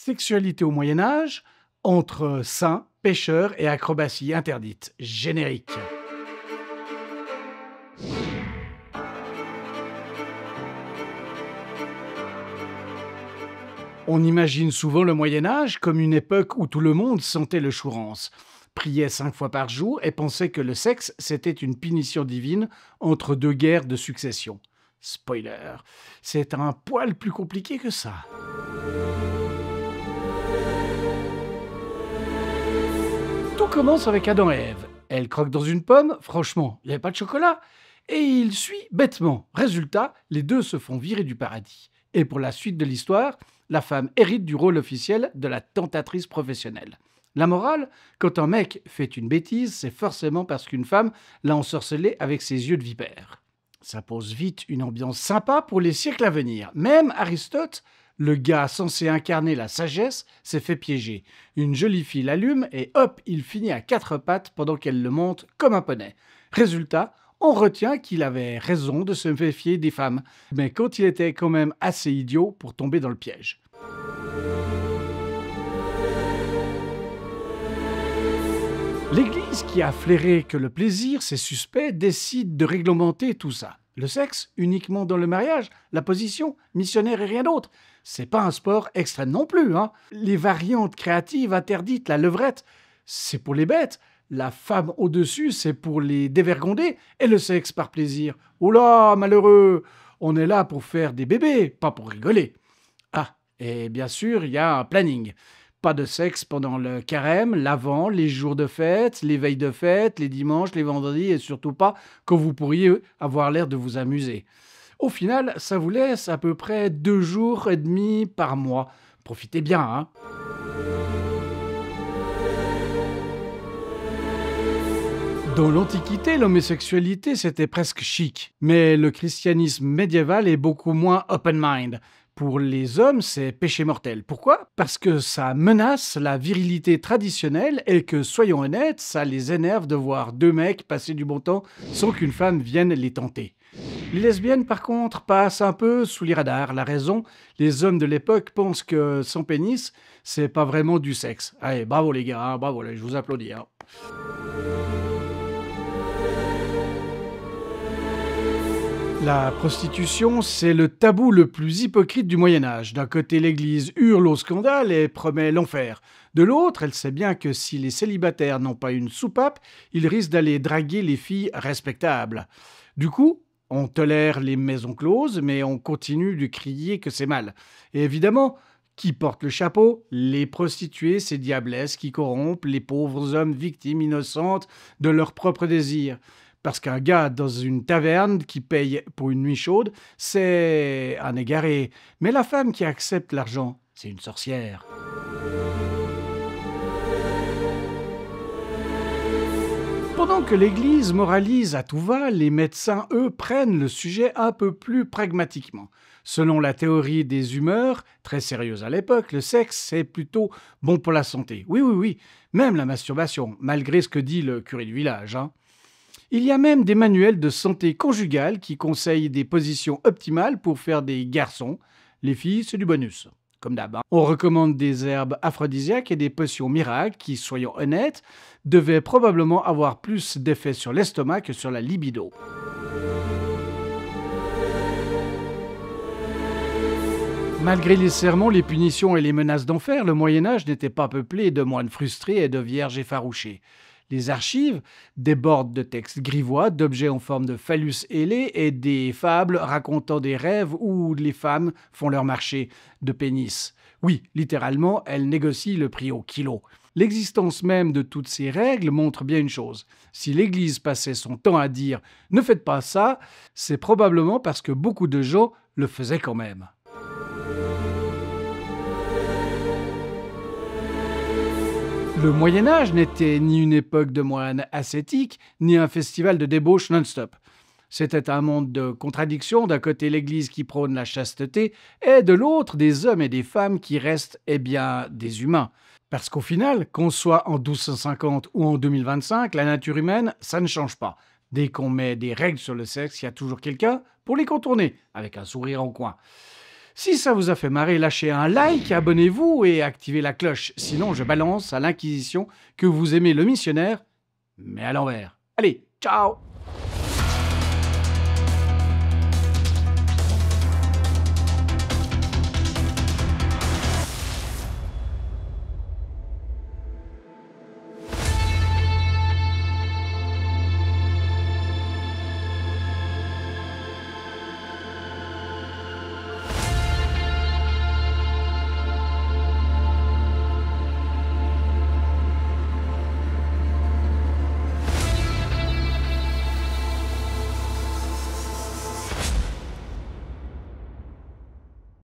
Sexualité au Moyen-Âge, entre saints, pêcheurs et acrobatie interdite. Générique. On imagine souvent le Moyen-Âge comme une époque où tout le monde sentait le chourance, priait 5 fois par jour et pensait que le sexe, c'était une punition divine entre deux guerres de succession. Spoiler, c'est un poil plus compliqué que ça. Tout commence avec Adam et Ève. Elle croque dans une pomme, franchement, il n'y avait pas de chocolat, et il suit bêtement. Résultat, les deux se font virer du paradis. Et pour la suite de l'histoire, la femme hérite du rôle officiel de la tentatrice professionnelle. La morale, quand un mec fait une bêtise, c'est forcément parce qu'une femme l'a ensorcelé avec ses yeux de vipère. Ça pose vite une ambiance sympa pour les siècles à venir. Même Aristote, le gars censé incarner la sagesse, s'est fait piéger. Une jolie fille l'allume et hop, il finit à 4 pattes pendant qu'elle le monte comme un poney. Résultat, on retient qu'il avait raison de se méfier des femmes, mais quand il était quand même assez idiot pour tomber dans le piège. L'Église, qui a flairé que le plaisir, c'est suspect, décide de réglementer tout ça. Le sexe, uniquement dans le mariage, la position, missionnaire et rien d'autre. C'est pas un sport extrême non plus, hein. Les variantes créatives interdites, la levrette, c'est pour les bêtes. La femme au-dessus, c'est pour les dévergonder. Et le sexe par plaisir. Oh là, malheureux! On est là pour faire des bébés, pas pour rigoler. Ah, et bien sûr, il y a un planning. Pas de sexe pendant le carême, l'avant, les jours de fête, les veilles de fête, les dimanches, les vendredis et surtout pas quand vous pourriez avoir l'air de vous amuser. Au final, ça vous laisse à peu près 2 jours et demi par mois. Profitez bien, hein. Dans l'Antiquité, l'homosexualité, c'était presque chic. Mais le christianisme médiéval est beaucoup moins open-mind. Pour les hommes, c'est péché mortel. Pourquoi? Parce que ça menace la virilité traditionnelle et que, soyons honnêtes, ça les énerve de voir 2 mecs passer du bon temps sans qu'une femme vienne les tenter. Les lesbiennes, par contre, passent un peu sous les radars. La raison, les hommes de l'époque pensent que sans pénis, c'est pas vraiment du sexe. Allez, bravo les gars, hein, bravo, je vous applaudis. Hein. La prostitution, c'est le tabou le plus hypocrite du Moyen-Âge. D'un côté, l'Église hurle au scandale et promet l'enfer. De l'autre, elle sait bien que si les célibataires n'ont pas une soupape, ils risquent d'aller draguer les filles respectables. Du coup, on tolère les maisons closes, mais on continue de crier que c'est mal. Et évidemment, qui porte le chapeau? Les prostituées, ces diablesses qui corrompent les pauvres hommes victimes innocentes de leurs propres désirs. Parce qu'un gars dans une taverne qui paye pour une nuit chaude, c'est un égaré. Mais la femme qui accepte l'argent, c'est une sorcière. Pendant que l'Église moralise à tout va, les médecins, eux, prennent le sujet un peu plus pragmatiquement. Selon la théorie des humeurs, très sérieuse à l'époque, le sexe, c'est plutôt bon pour la santé. Oui, même la masturbation, malgré ce que dit le curé du village, hein. Il y a même des manuels de santé conjugale qui conseillent des positions optimales pour faire des garçons. Les filles, c'est du bonus, comme d'hab. On recommande des herbes aphrodisiaques et des potions miracles qui, soyons honnêtes, devaient probablement avoir plus d'effet sur l'estomac que sur la libido. Malgré les sermons, les punitions et les menaces d'enfer, le Moyen-Âge n'était pas peuplé de moines frustrés et de vierges effarouchées. Les archives débordent de textes grivois, d'objets en forme de phallus ailé et des fables racontant des rêves où les femmes font leur marché de pénis. Oui, littéralement, elles négocient le prix au kilo. L'existence même de toutes ces règles montre bien une chose. Si l'Église passait son temps à dire « ne faites pas ça », c'est probablement parce que beaucoup de gens le faisaient quand même. Le Moyen-Âge n'était ni une époque de moines ascétiques, ni un festival de débauche non-stop. C'était un monde de contradictions, d'un côté l'Église qui prône la chasteté, et de l'autre des hommes et des femmes qui restent, des humains. Parce qu'au final, qu'on soit en 1250 ou en 2025, la nature humaine, ça ne change pas. Dès qu'on met des règles sur le sexe, il y a toujours quelqu'un pour les contourner, avec un sourire en coin. Si ça vous a fait marrer, lâchez un like, abonnez-vous et activez la cloche. Sinon, je balance à l'Inquisition que vous aimez le missionnaire, mais à l'envers. Allez, ciao!